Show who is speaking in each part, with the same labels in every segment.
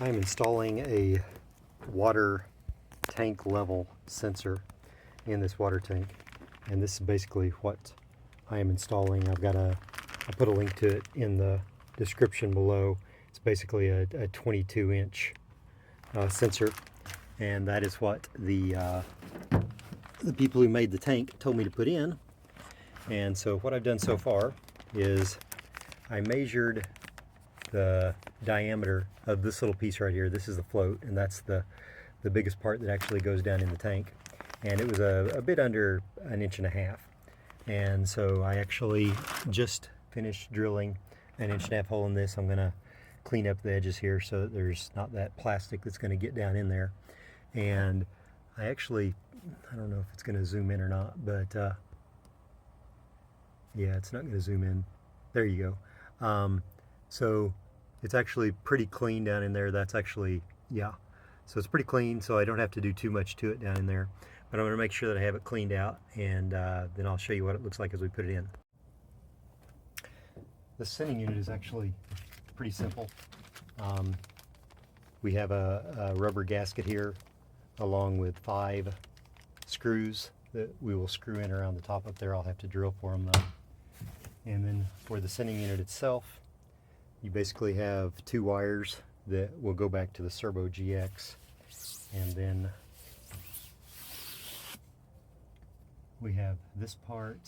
Speaker 1: I'm installing a water tank level sensor in this water tank, and this is basically what I am installing. I'll put a link to it in the description below. It's basically a 22-inch sensor, and that is what the people who made the tank told me to put in. And so what I've done so far is I measured the diameter of this little piece right here. This is the float, and that's the biggest part that actually goes down in the tank. And it was a bit under 1.5 inches. And so I actually just finished drilling an 1.5 inch hole in this. I'm gonna clean up the edges here so that there's not that plastic that's gonna get down in there. And I don't know if it's gonna zoom in or not, but yeah, it's not gonna zoom in. There you go. So it's actually pretty clean down in there. That's actually, yeah. So it's pretty clean, so I don't have to do too much to it down in there. But I'm gonna make sure that I have it cleaned out, and then I'll show you what it looks like as we put it in. The sending unit is actually pretty simple. We have a rubber gasket here along with 5 screws that we will screw in around the top up there. I'll have to drill for them though. And then for the sending unit itself, you basically have 2 wires that will go back to the Servo GX, and then we have this part,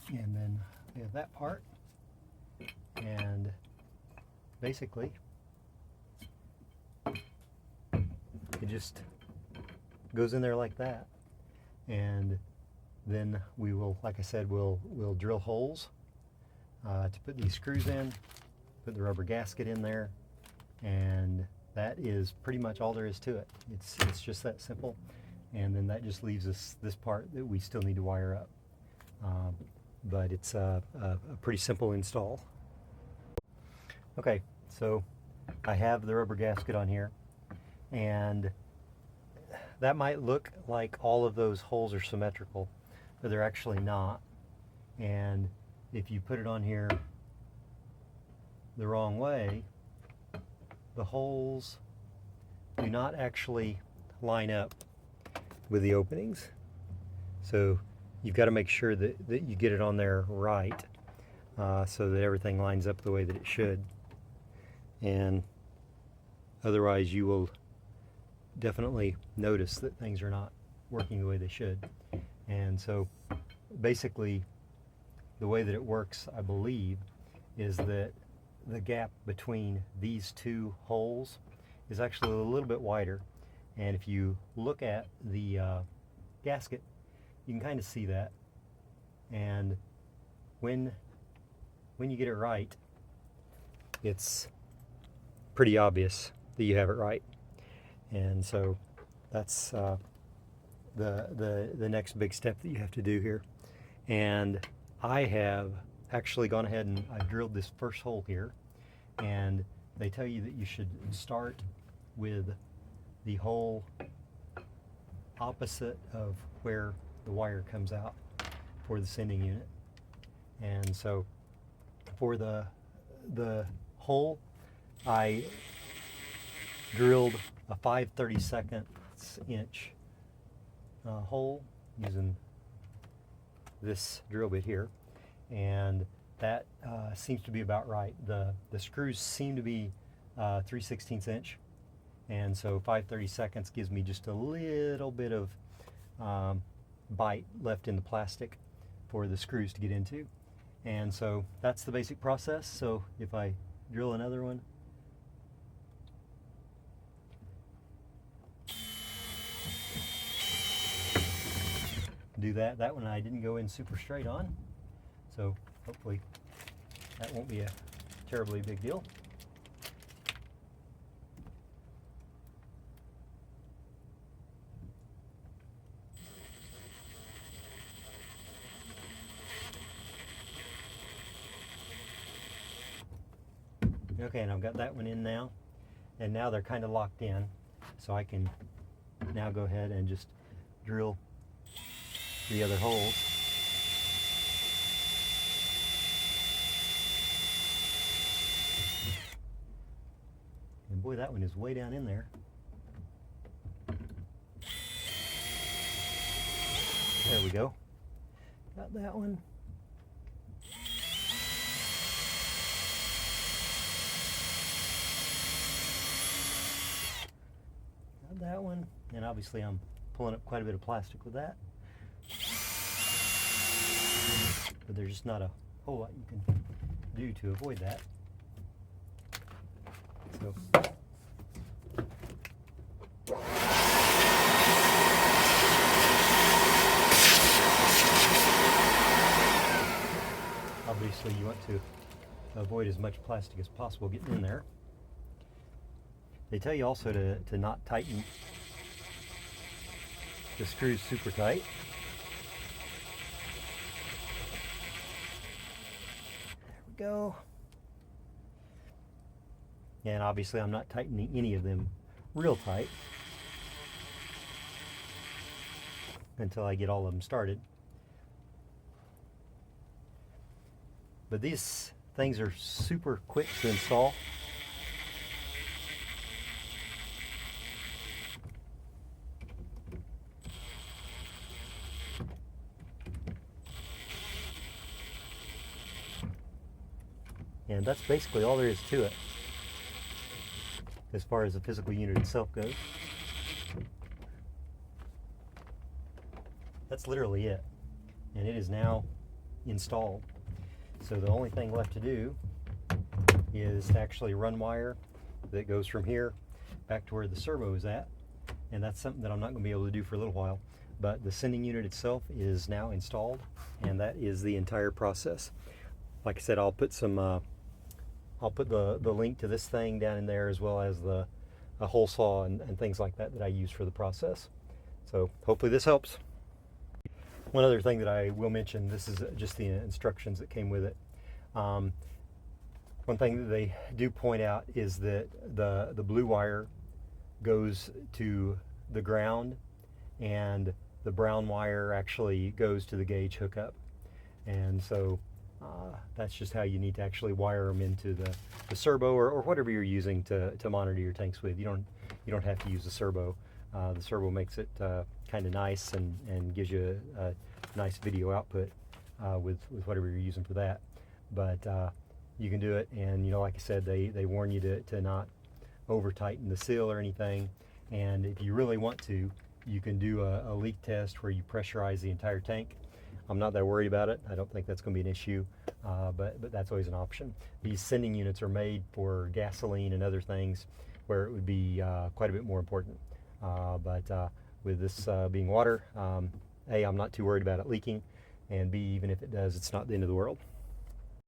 Speaker 1: and then we have that part, and basically it just goes in there like that. And then we will, like I said, we'll drill holes to put these screws in, put the rubber gasket in there, and that is pretty much all there is to it. It's just that simple. And then that just leaves us this part that we still need to wire up. But it's a pretty simple install. Okay, so I have the rubber gasket on here, and that might look like all of those holes are symmetrical, but they're actually not. And if you put it on here the wrong way, the holes do not actually line up with the openings. So you've got to make sure that you get it on there right, so that everything lines up the way that it should. And otherwise you will definitely notice that things are not working the way they should. And so basically the way that it works, I believe, is that the gap between these 2 holes is actually a little bit wider. And if you look at the gasket, you can kind of see that. And when you get it right, it's pretty obvious that you have it right. And so that's the next big step that you have to do here. And I have actually gone ahead and I've drilled this first hole here, and they tell you that you should start with the hole opposite of where the wire comes out for the sending unit. And so for the hole, I drilled a 5/32 inch hole using this drill bit here, and that seems to be about right. The screws seem to be 3/16 inch, and so 5/32 gives me just a little bit of bite left in the plastic for the screws to get into. And so that's the basic process. So if I drill another one, do that one I didn't go in super straight on, so hopefully that won't be a terribly big deal. Okay, and I've got that one in now, and now they're kind of locked in, so I can now go ahead and just drill the other holes. boy, that one is way down in there. There we go. Got that one. Got that one. And obviously I'm pulling up quite a bit of plastic with that. But there's just not a whole lot you can do to avoid that. So obviously you want to avoid as much plastic as possible getting in there. They tell you also to not tighten the screws super tight. There we go. And obviously I'm not tightening any of them real tight until I get all of them started. But these things are super quick to install. And that's basically all there is to it as far as the physical unit itself goes. That's literally it. And it is now installed. So the only thing left to do is to actually run wire that goes from here back to where the servo is at. And that's something that I'm not going to be able to do for a little while. But the sending unit itself is now installed, and that is the entire process. Like I said, I'll put some I'll put the link to this thing down in there, as well as a hole saw and things like that I use for the process. So hopefully this helps. One other thing that I will mention, this is just the instructions that came with it. One thing that they do point out is that the blue wire goes to the ground, and the brown wire actually goes to the gauge hookup. And so that's just how you need to actually wire them into the servo or whatever you're using to monitor your tanks with. You don't have to use the servo. The servo makes it kind of nice and gives you a nice video output with whatever you're using for that. But you can do it, and like I said, they warn you to not over tighten the seal or anything. And if you really want to, you can do a leak test where you pressurize the entire tank. I'm not that worried about it. I don't think that's going to be an issue, but that's always an option. These sending units are made for gasoline and other things where it would be quite a bit more important. But with this being water, A, I'm not too worried about it leaking, and B, even if it does, it's not the end of the world.